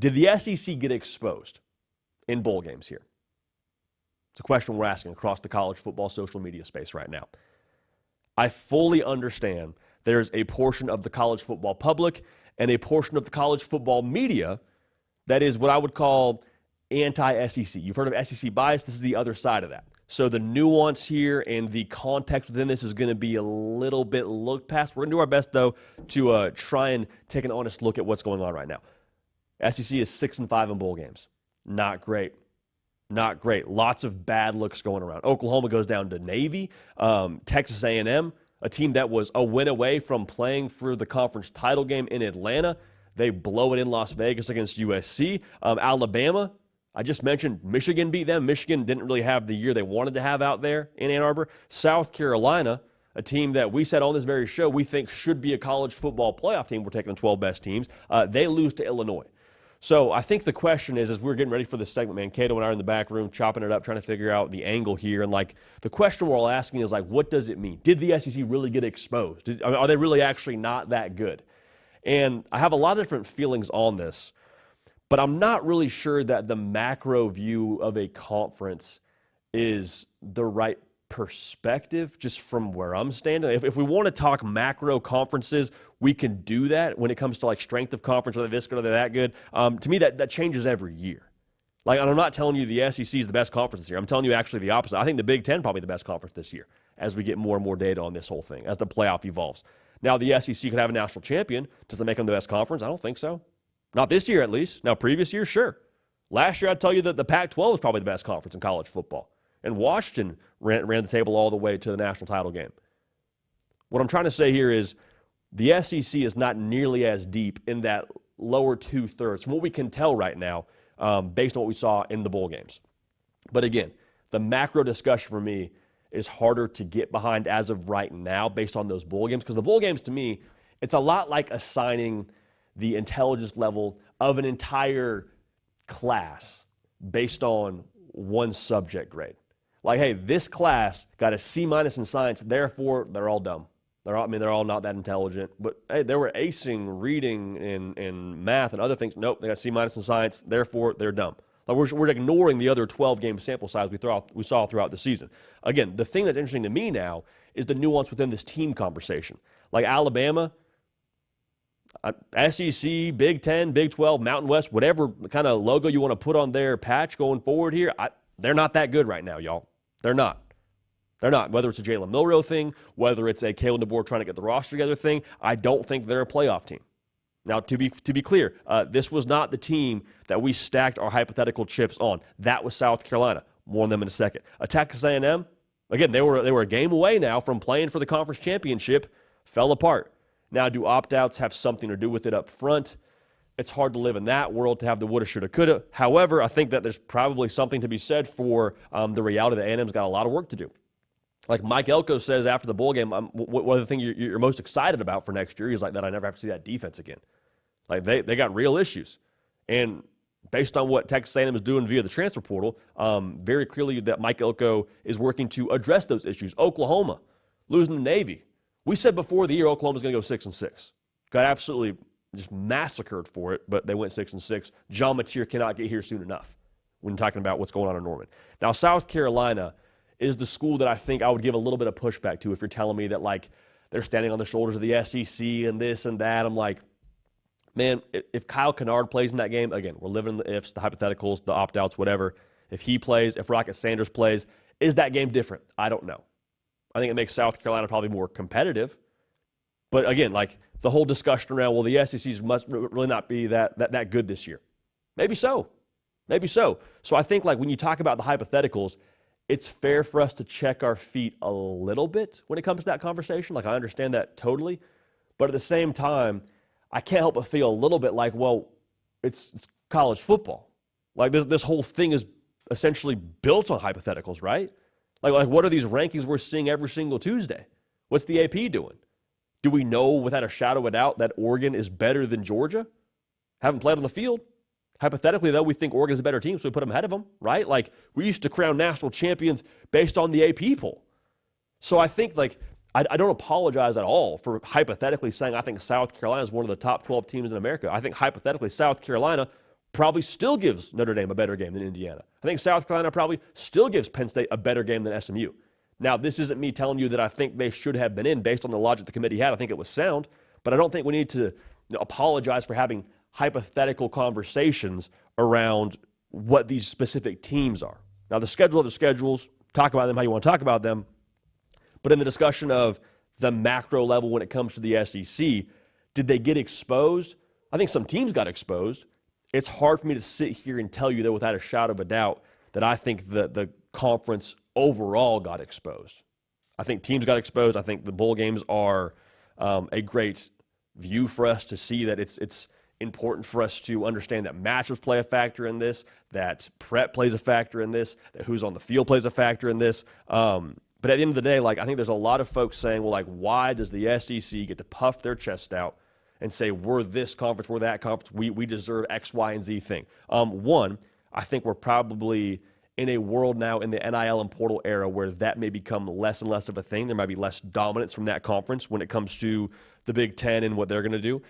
Did the SEC get exposed in bowl games here? It's a question we're asking across the college football social media space right now. I fully understand there's a portion of the college football public and a portion of the college football media that is what I would call anti-SEC. You've heard of SEC bias. This is the other side of that. So the nuance here and the context within this is going to be a little bit looked past. We're going to do our best, though, to try and take an honest look at what's going on right now. SEC is 6-5 in bowl games. Not great. Not great. Lots of bad looks going around. Oklahoma goes down to Navy. Texas A&M, a team that was a win away from playing for the conference title game in Atlanta. They blow it in Las Vegas against USC. Alabama, I just mentioned Michigan beat them. Michigan didn't really have the year they wanted to have out there in Ann Arbor. South Carolina, a team that we said on this very show we think should be a college football playoff team. We're taking the 12 best teams. They lose to Illinois. So I think the question is, as we're getting ready for this segment, man, Cato and I are in the back room chopping it up, trying to figure out the angle here. And, the question we're all asking is, what does it mean? Did the SEC really get exposed? Are they really actually not that good? And I have a lot of different feelings on this, but I'm not really sure that the macro view of a conference is the right perspective just from where I'm standing. If we want to talk macro conferences, we can do that when it comes to strength of conference, are they this good, are they that good. To me, that changes every year. And I'm not telling you the SEC is the best conference this year. I'm telling you actually the opposite. I think the Big Ten probably the best conference this year as we get more and more data on this whole thing, as the playoff evolves. Now, the SEC could have a national champion. Does that make them the best conference? I don't think so. Not this year, at least. Now, previous year, sure. Last year, I'd tell you that the Pac-12 is probably the best conference in college football. And Washington ran the table all the way to the national title game. What I'm trying to say here is the SEC is not nearly as deep in that lower two-thirds, from what we can tell right now, based on what we saw in the bowl games. But again, the macro discussion for me is harder to get behind as of right now based on those bowl games. Because the bowl games, to me, it's a lot like assigning the intelligence level of an entire class based on one subject grade. Hey, this class got a C- in science, therefore they're all dumb. They're all not that intelligent. But hey, they were acing reading and math and other things. Nope, they got C- in science, therefore they're dumb. We're ignoring the other 12-game sample size we saw throughout the season. Again, the thing that's interesting to me now is the nuance within this team conversation. Alabama, SEC, Big Ten, Big 12, Mountain West, whatever kind of logo you want to put on their patch going forward here, they're not that good right now, y'all. They're not. They're not. Whether it's a Jalen Milroe thing, whether it's a Kalen DeBoer trying to get the roster together thing, I don't think they're a playoff team. Now, to be clear, this was not the team that we stacked our hypothetical chips on. That was South Carolina. More on them in a second. Texas A&M, again, they were a game away now from playing for the conference championship, fell apart. Now, do opt-outs have something to do with it up front? It's hard to live in that world to have the woulda, shoulda, coulda. However, I think that there's probably something to be said for the reality that A&M's got a lot of work to do. Mike Elko says after the bowl game, one of the things you're most excited about for next year is that I never have to see that defense again. They got real issues. And based on what Texas A&M is doing via the transfer portal, very clearly that Mike Elko is working to address those issues. Oklahoma, losing to Navy. We said before the year Oklahoma's going to go 6-6. Got absolutely just massacred for it, but they went 6-6. John Mateer cannot get here soon enough when talking about what's going on in Norman. Now, South Carolina is the school that I think I would give a little bit of pushback to if you're telling me that, they're standing on the shoulders of the SEC and this and that. I'm like, man, if Kyle Kennard plays in that game, again, we're living in the ifs, the hypotheticals, the opt-outs, whatever. If he plays, if Rocket Sanders plays, is that game different? I don't know. I think it makes South Carolina probably more competitive. But again, the whole discussion around, well, the SEC must really not be that good this year. Maybe so. Maybe so. So I think when you talk about the hypotheticals, it's fair for us to check our feet a little bit when it comes to that conversation. I understand that totally. But at the same time, I can't help but feel a little bit it's college football. This whole thing is essentially built on hypotheticals, right? What are these rankings we're seeing every single Tuesday? What's the AP doing? Do we know without a shadow of a doubt that Oregon is better than Georgia? Haven't played on the field. Hypothetically, though, we think Oregon is a better team, so we put them ahead of them, right? We used to crown national champions based on the AP poll. So I think, I don't apologize at all for hypothetically saying I think South Carolina is one of the top 12 teams in America. I think hypothetically South Carolina probably still gives Notre Dame a better game than Indiana. I think South Carolina probably still gives Penn State a better game than SMU. Now, this isn't me telling you that I think they should have been in based on the logic the committee had. I think it was sound, but I don't think we need to apologize for having hypothetical conversations around what these specific teams are. Now, the schedule of the schedules, talk about them how you want to talk about them, but in the discussion of the macro level when it comes to the SEC, did they get exposed? I think some teams got exposed. It's hard for me to sit here and tell you that without a shadow of a doubt that I think the conference overall got exposed. I think teams got exposed. I think the bowl games are a great view for us to see that it's important for us to understand that matchups play a factor in this, that prep plays a factor in this, that who's on the field plays a factor in this. But at the end of the day, like, I think there's a lot of folks saying, well, like, why does the SEC get to puff their chest out and say, we're this conference, we're that conference, we deserve X, Y, and Z thing? One, I think we're probably in a world now in the NIL and portal era where that may become less and less of a thing. There might be less dominance from that conference when it comes to the Big Ten and what they're going to do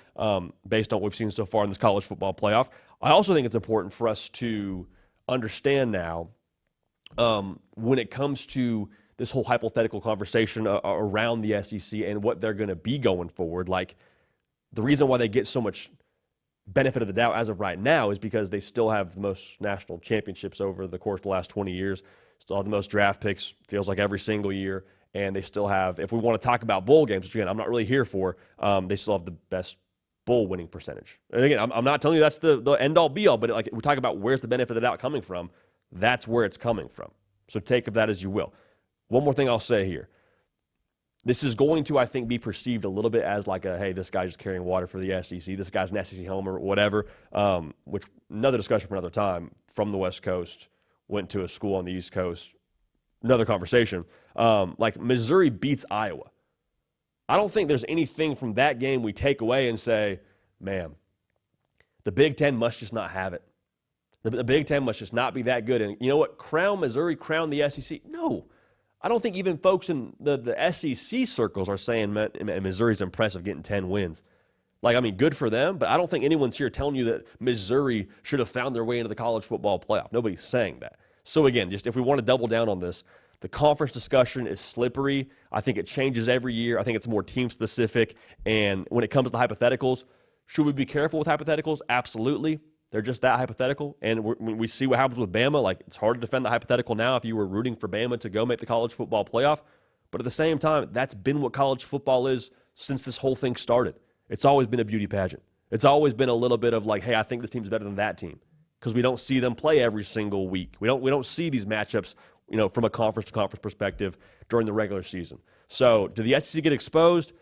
based on what we've seen so far in this college football playoff. I also think it's important for us to understand now when it comes to this whole hypothetical conversation around the SEC and what they're going to be going forward. Like, the reason why they get so much benefit of the doubt as of right now is because they still have the most national championships over the course of the last 20 years, still have the most draft picks, feels like every single year, and they still have, if we want to talk about bowl games, which again, I'm not really here for, they still have the best bowl winning percentage. And again, I'm not telling you that's the end-all be-all, but like, we talk about where's the benefit of the doubt coming from, that's where it's coming from. So take of that as you will. One more thing I'll say here. This is going to, I think, be perceived a little bit as like a, hey, this guy's just carrying water for the SEC. This guy's an SEC homer or whatever, which another discussion for another time. From the West Coast, went to a school on the East Coast. Another conversation. Like, Missouri beats Iowa. I don't think there's anything from that game we take away and say, man, the Big Ten must just not have it. The Big Ten must just not be that good. And you know what? Crown Missouri, crown the SEC. No. I don't think even folks in the SEC circles are saying Missouri's impressive getting 10 wins. Like, I mean, good for them, but I don't think anyone's here telling you that Missouri should have found their way into the college football playoff. Nobody's saying that. So again, just if we want to double down on this, the conference discussion is slippery. I think it changes every year. I think it's more team-specific. And when it comes to hypotheticals, should we be careful with hypotheticals? Absolutely. They're just that hypothetical. And when we see what happens with Bama, like, it's hard to defend the hypothetical now if you were rooting for Bama to go make the college football playoff. But at the same time, that's been what college football is since this whole thing started. It's always been a beauty pageant. It's always been a little bit of like, hey, I think this team's better than that team, because we don't see them play every single week. We don't see these matchups, from a conference-to-conference perspective during the regular season. So did the SEC get exposed?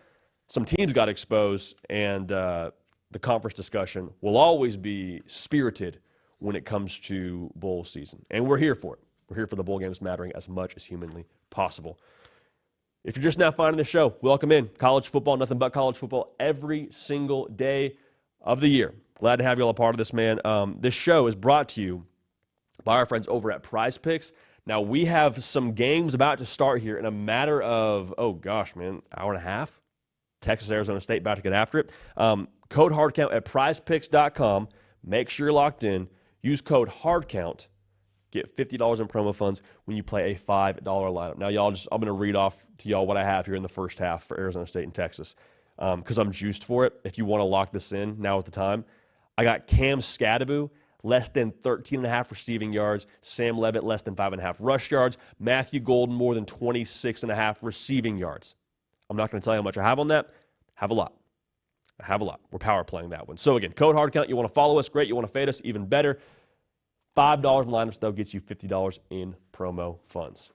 Some teams got exposed, and the conference discussion will always be spirited when it comes to bowl season. And we're here for it. We're here for the bowl games mattering as much as humanly possible. If you're just now finding the show, welcome in. College football, nothing but college football every single day of the year. Glad to have you all a part of this, man. This show is brought to you by our friends over at PrizePicks. Now, we have some games about to start here in a matter of, hour and a half. Texas, Arizona State about to get after it. Code HARDCOUNT at prizepicks.com. Make sure you're locked in. Use code HARDCOUNT. Get $50 in promo funds when you play a $5 lineup. Now, I'm going to read off to y'all what I have here in the first half for Arizona State and Texas, because I'm juiced for it. If you want to lock this in, now is the time. I got Cam Scadaboo, less than 13.5 receiving yards. Sam Levitt, less than 5.5 rush yards. Matthew Golden, more than 26.5 receiving yards. I'm not going to tell you how much I have on that. Have a lot. We're power playing that one. So again, code HARDCOUNT. You want to follow us? Great. You want to fade us? Even better. $5 in lineups, though, gets you $50 in promo funds.